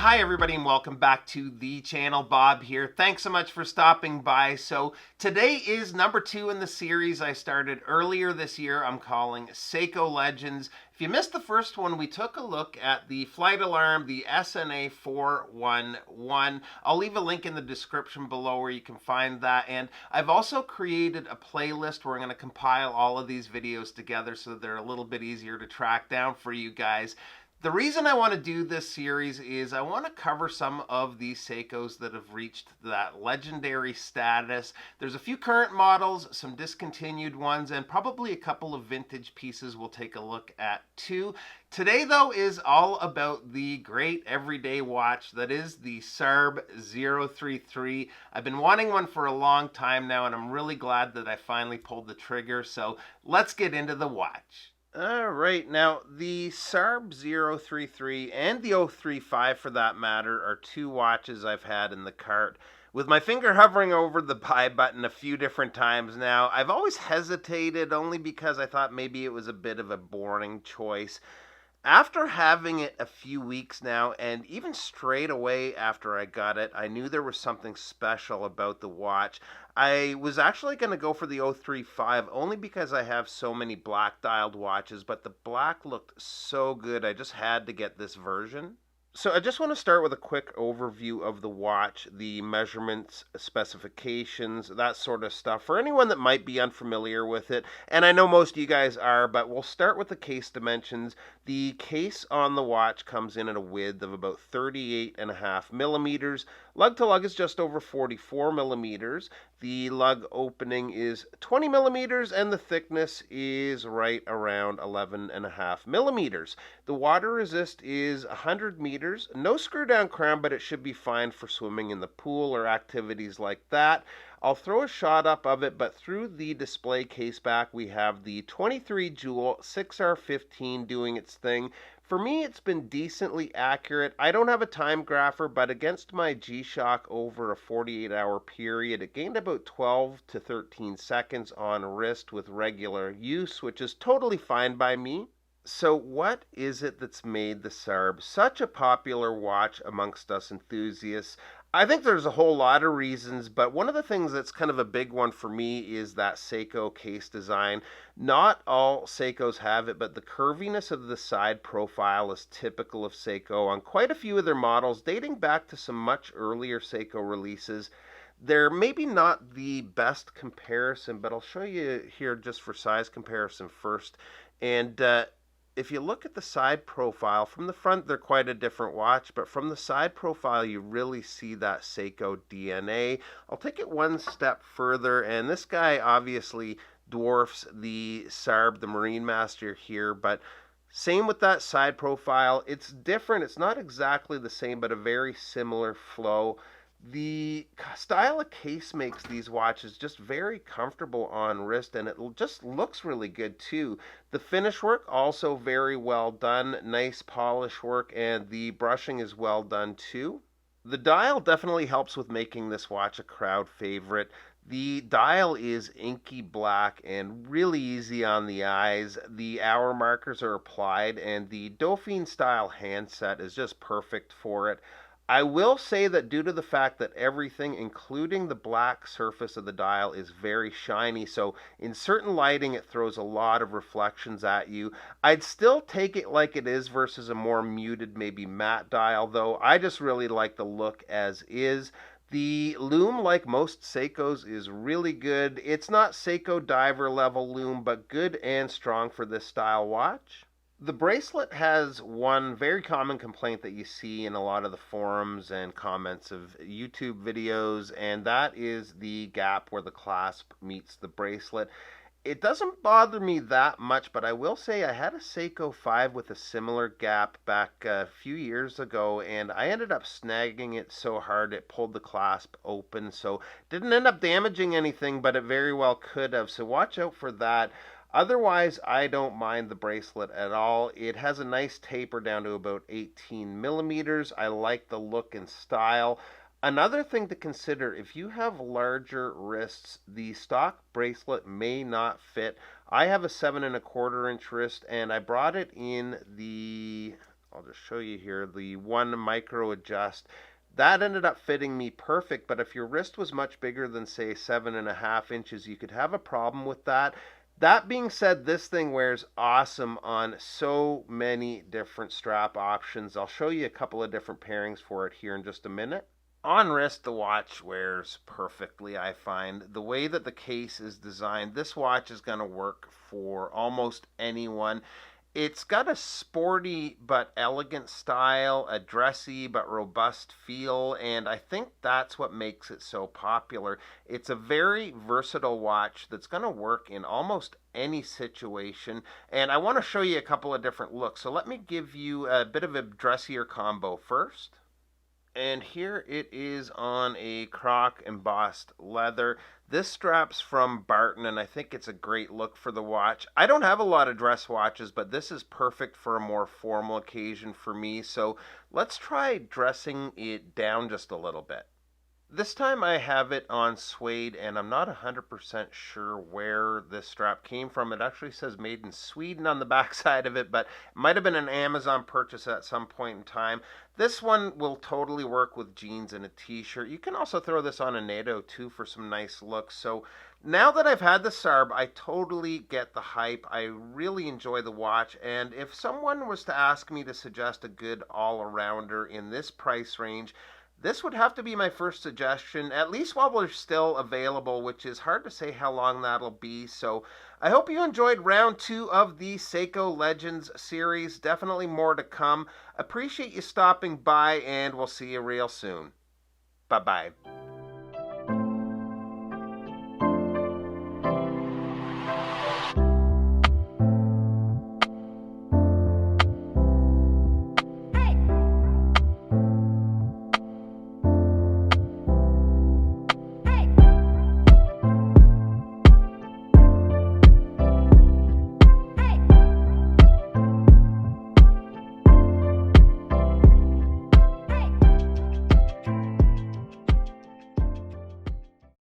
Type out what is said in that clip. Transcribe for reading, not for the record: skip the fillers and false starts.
Hi everybody and welcome back to the channel. Bob here. Thanks so much for stopping by. So today is number 2 in the series I started earlier this year. I'm calling Seiko Legends. If you missed the first one, we took a look at the flight alarm, the SNA 411. I'll leave a link in the description below where you can find that. And I've also created a playlist where I'm going to compile all of these videos together so that they're a little bit easier to track down for you guys. The reason I want to do this series is I want to cover some of these Seikos that have reached that legendary status. There's a few current models, some discontinued ones, and probably a couple of vintage pieces we'll take a look at too. Today, though, is all about the great everyday watch that is the SARB033. I've been wanting one for a long time now, and I'm really glad that I finally pulled the trigger. So let's get into the watch. Alright, now the SARB033 and the 035 for that matter are two watches I've had in the cart. With my finger hovering over the buy button a few different times now, I've always hesitated only because I thought maybe it was a bit of a boring choice. After having it a few weeks now, and even straight away after I got it, I knew there was something special about the watch. I was actually going to go for the 035 only because I have so many black dialed watches, but the black looked so good, I just had to get this version. So I just want to start with a quick overview of the watch, the measurements, specifications, that sort of stuff, for anyone that might be unfamiliar with it. And I know most of you guys are, but we'll start with the case dimensions. The case on the watch comes in at a width of about 38.5 millimeters. Lug to lug is just over 44 millimeters. The lug opening is 20 millimeters, and the thickness is right around 11.5 millimeters. The water resist is 100 meters. No screw down crown, but it should be fine for swimming in the pool or activities like that. I'll throw a shot up of it, but through the display case back, we have the 23 jewel 6R15 doing its thing. For me, it's been decently accurate. I don't have a time grapher, but against my G-Shock over a 48-hour period, it gained about 12 to 13 seconds on wrist with regular use, which is totally fine by me. So what is it that's made the SARB such a popular watch amongst us enthusiasts? I think there's a whole lot of reasons, but one of the things that's kind of a big one for me is that Seiko case design. Not all Seikos have it, but the curviness of the side profile is typical of Seiko on quite a few of their models, dating back to some much earlier Seiko releases. They're maybe not the best comparison, but I'll show you here just for size comparison first. And if you look at the side profile, from the front they're quite a different watch, but from the side profile you really see that Seiko DNA. I'll take it one step further, and this guy obviously dwarfs the SARB, the Marine Master here, but same with that side profile. It's different, it's not exactly the same, but a very similar flow. The style of case makes these watches just very comfortable on wrist, and it just looks really good too. The finish work also very well done, nice polish work, and the brushing is well done too. The dial definitely helps with making this watch a crowd favorite. The dial is inky black and really easy on the eyes. The hour markers are applied, and the Dauphine style handset is just perfect for it. I will say that due to the fact that everything, including the black surface of the dial, is very shiny, so in certain lighting it throws a lot of reflections at you. I'd still take it like it is versus a more muted, maybe matte dial, though. I just really like the look as is. The loom, like most Seikos, is really good. It's not Seiko diver level loom, but good and strong for this style watch. The bracelet has one very common complaint that you see in a lot of the forums and comments of YouTube videos, and that is the gap where the clasp meets the bracelet. It doesn't bother me that much, but I will say I had a Seiko 5 with a similar gap back a few years ago, and I ended up snagging it so hard it pulled the clasp open, so didn't end up damaging anything, but it very well could have, so watch out for that. Otherwise, I don't mind the bracelet at all. It has a nice taper down to about 18 millimeters. I like the look and style. Another thing to consider, if you have larger wrists, the stock bracelet may not fit. I have a 7 1/4 inch wrist, and I brought it in the I'll just show you here, the one micro adjust. That ended up fitting me perfect, but if your wrist was much bigger than, say, 7.5 inches, you could have a problem with that. That being said, this thing wears awesome on so many different strap options. I'll show you a couple of different pairings for it here in just a minute. On wrist, the watch wears perfectly, I find. The way that the case is designed, this watch is going to work for almost anyone. It's got a sporty but elegant style, a dressy but robust feel, and I think that's what makes it so popular. It's a very versatile watch that's going to work in almost any situation, and I want to show you a couple of different looks. So let me give you a bit of a dressier combo first. And here it is on a croc embossed leather. This strap's from Barton, and I think it's a great look for the watch. I don't have a lot of dress watches, but this is perfect for a more formal occasion for me. So let's try dressing it down just a little bit. This time I have it on suede, and I'm not 100% sure where this strap came from. It actually says made in Sweden on the back side of it, but it might have been an Amazon purchase at some point in time. This one will totally work with jeans and a t-shirt. You can also throw this on a NATO too for some nice looks. So now that I've had the SARB, I totally get the hype. I really enjoy the watch, and if someone was to ask me to suggest a good all-arounder in this price range, this would have to be my first suggestion, at least while they're still available, which is hard to say how long that'll be. So I hope you enjoyed round 2 of the Seiko Legends series. Definitely more to come. Appreciate you stopping by, and we'll see you real soon. Bye-bye.